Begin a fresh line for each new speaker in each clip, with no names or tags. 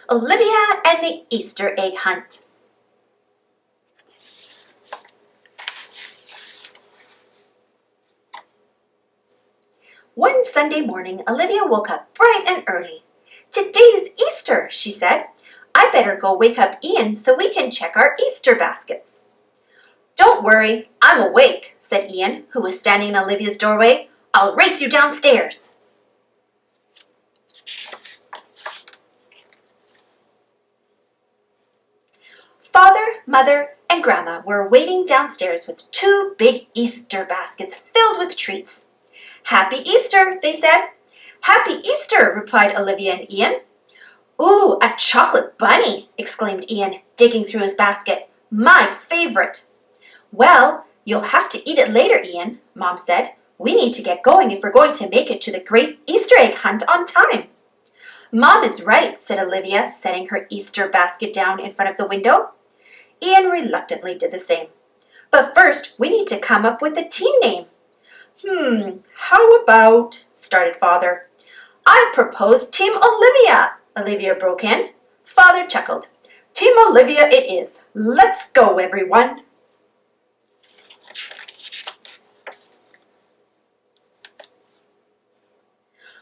Olivia and the Easter Egg Hunt. One Sunday morning, Olivia woke up bright and early. "Today's Easter," she said. "I better go wake up Ian so we can check our Easter baskets." "Don't worry, I'm awake," said Ian, who was standing in Olivia's doorway. "I'll race you downstairs." Father, Mother, and Grandma were waiting downstairs with two big Easter baskets filled with treats. "Happy Easter," they said. "Happy Easter," replied Olivia and Ian. "Ooh, a chocolate bunny," exclaimed Ian, digging through his basket. "My favorite." "Well, you'll have to eat it later, Ian," Mom said. "We need to get going if we're going to make it to the great Easter egg hunt on time." "Mom is right," said Olivia, setting her Easter basket down in front of the window. Ian reluctantly did the same. "But first, we need to come up with a team name." How about," started Father. "I propose Team Olivia," Olivia broke in. Father chuckled. "Team Olivia it is. Let's go, everyone."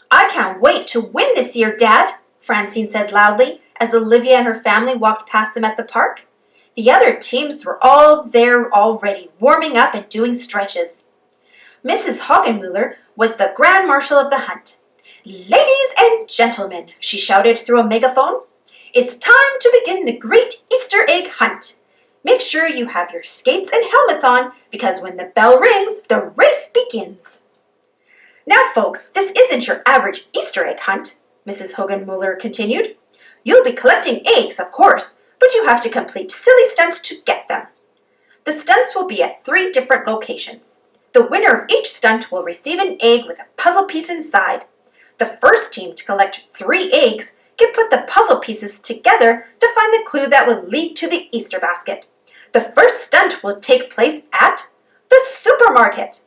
"I can't wait to win this year, Dad," Francine said loudly as Olivia and her family walked past them at the park. The other teams were all there already, warming up and doing stretches. Mrs. Hoggenmuller was the Grand Marshal of the hunt. "Ladies and gentlemen," she shouted through a megaphone, "it's time to begin the great Easter egg hunt. Make sure you have your skates and helmets on because when the bell rings, the race begins." "Now, folks, this isn't your average Easter egg hunt," Mrs. Hoggenmuller continued. "You'll be collecting eggs, of course, but you have to complete silly stunts to get them. The stunts will be at 3 different locations. The winner of each stunt will receive an egg with a puzzle piece inside. The first team to collect 3 eggs can put the puzzle pieces together to find the clue that will lead to the Easter basket. The first stunt will take place at the supermarket."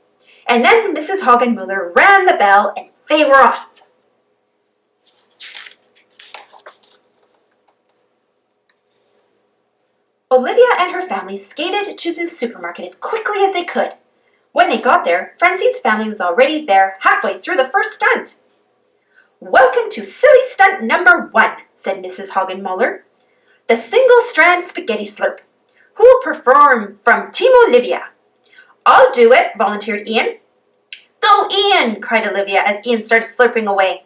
And then Mrs. Hoggenmuller rang the bell and they were off. Olivia and her family skated to the supermarket as quickly as they could. When they got there, Francine's family was already there halfway through the first stunt. "Welcome to silly stunt number 1, said Mrs. Hoggenmuller. "The single-strand spaghetti slurp. Who will perform from Team Olivia?" "I'll do it," volunteered Ian. "Go, Ian!" cried Olivia as Ian started slurping away.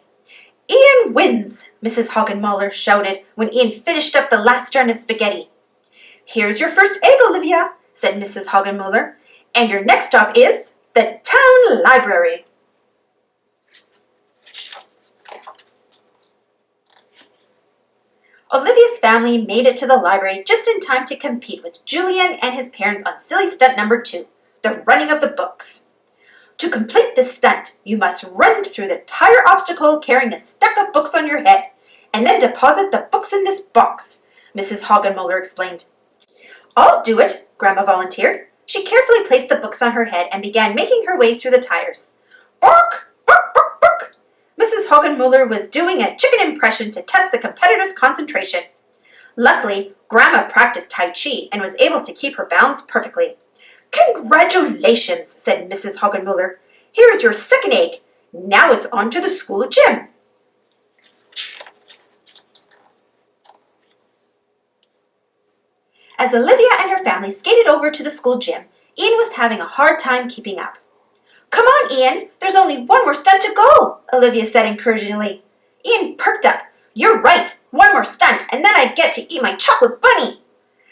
"Ian wins!" Mrs. Hoggenmuller shouted when Ian finished up the last strand of spaghetti. "Here's your first egg, Olivia," said Mrs. Hoggenmuller. "And your next stop is the town library." Olivia's family made it to the library just in time to compete with Julian and his parents on silly stunt number 2, the running of the books. To complete this stunt, you must run through the entire obstacle carrying a stack of books on your head, and then deposit the books in this box, Mrs. Hoggenmuller explained. "I'll do it," Grandma volunteered. She carefully placed the books on her head and began making her way through the tires. "Bark, bark, bark, bark." Mrs. Hoggenmuller was doing a chicken impression to test the competitors' concentration. Luckily, Grandma practiced Tai Chi and was able to keep her balance perfectly. "Congratulations," said Mrs. Hoggenmuller. "Here is your second egg. Now it's on to the school gym." As Olivia and her family skated over to the school gym, Ian was having a hard time keeping up. "Come on, Ian, there's only one more stunt to go," Olivia said encouragingly. Ian perked up. "You're right, one more stunt, and then I get to eat my chocolate bunny."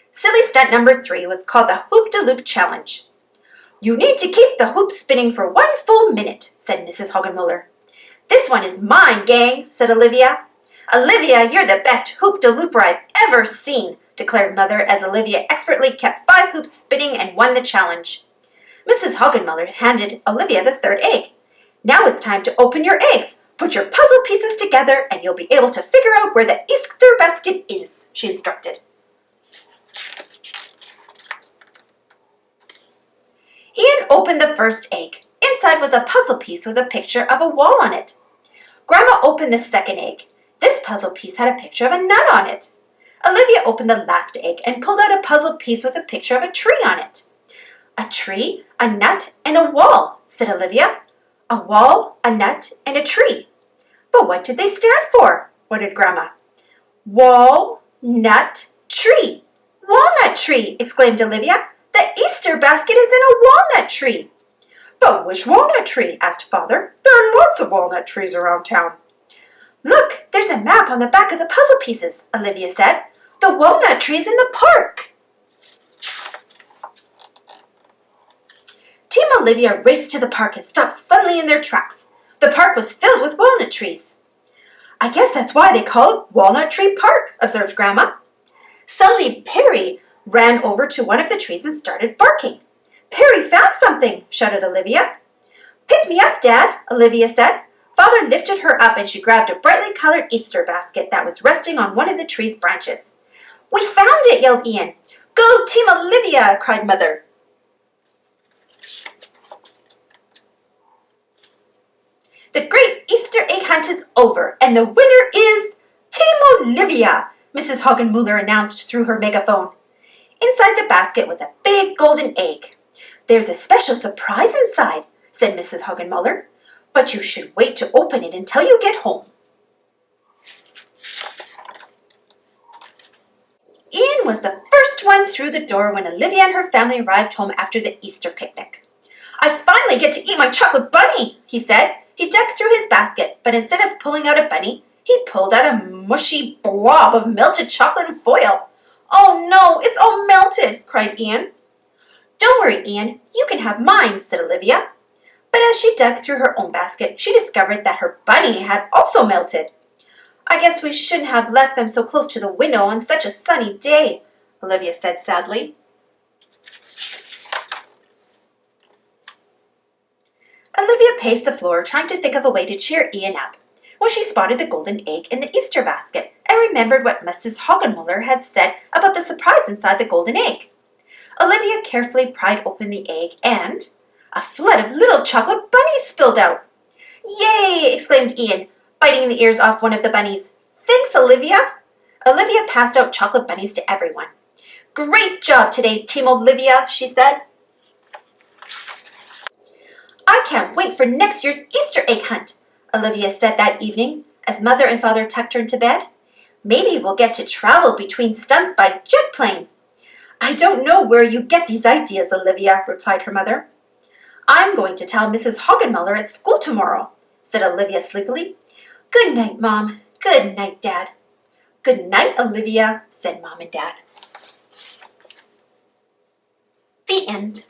Silly stunt number 3 was called the Hoop-de-Loop Challenge. "You need to keep the hoop spinning for 1 full minute, said Mrs. Hoggenmuller. "This one is mine, gang," said Olivia. "Olivia, you're the best hoop-de-looper I've ever seen," declared Mother as Olivia expertly kept 5 hoops spinning and won the challenge. Mrs. Hoggenmuller handed Olivia the 3rd egg. "Now it's time to open your eggs. Put your puzzle pieces together and you'll be able to figure out where the Easter basket is," she instructed. Ian opened the first egg. Inside was a puzzle piece with a picture of a wall on it. Grandma opened the second egg. This puzzle piece had a picture of a nut on it. Olivia opened the last egg and pulled out a puzzle piece with a picture of a tree on it. A tree, a nut, and a wall, said Olivia. A wall, a nut, and a tree. But what did they stand for? Wondered Grandma. Wall, nut, tree. Walnut tree, exclaimed Olivia. The Easter basket is in a walnut tree. But which walnut tree? Asked Father. There are lots of walnut trees around town. Look, there's a map on the back of the puzzle pieces, Olivia said. The walnut tree's in the park. Team Olivia raced to the park and stopped suddenly in their tracks. The park was filled with walnut trees. I guess that's why they call it Walnut Tree Park, observed Grandma. Suddenly, Perry ran over to one of the trees and started barking. Perry found something, shouted Olivia. Pick me up, Dad, Olivia said. Father lifted her up and she grabbed a brightly colored Easter basket that was resting on one of the tree's branches. We found it, yelled Ian. Go, Team Olivia, cried Mother. The great Easter egg hunt is over, and the winner is Team Olivia, Mrs. Hoggenmuller announced through her megaphone. Inside the basket was a big golden egg. There's a special surprise inside, said Mrs. Hoggenmuller, but you should wait to open it until you get home. Ian was the first one through the door when Olivia and her family arrived home after the Easter picnic. I finally get to eat my chocolate bunny, he said. He dug through his basket, but instead of pulling out a bunny, he pulled out a mushy blob of melted chocolate and foil. Oh no, it's all melted, cried Ian. Don't worry, Ian, you can have mine, said Olivia. But as she dug through her own basket, she discovered that her bunny had also melted. I guess we shouldn't have left them so close to the window on such a sunny day, Olivia said sadly. Olivia paced the floor, trying to think of a way to cheer Ian up, when she spotted the golden egg in the Easter basket and remembered what Mrs. Hoggenmuller had said about the surprise inside the golden egg. Olivia carefully pried open the egg and a flood of little chocolate bunnies spilled out. Yay! Exclaimed Ian, biting the ears off one of the bunnies. Thanks, Olivia. Olivia passed out chocolate bunnies to everyone. Great job today, Team Olivia, she said. I can't wait for next year's Easter egg hunt, Olivia said that evening as Mother and Father tucked her into bed. Maybe we'll get to travel between stunts by jet plane. I don't know where you get these ideas, Olivia, replied her mother. I'm going to tell Mrs. Hoggenmuller at school tomorrow, said Olivia sleepily. Good night, Mom. Good night, Dad. Good night, Olivia, said Mom and Dad. The end.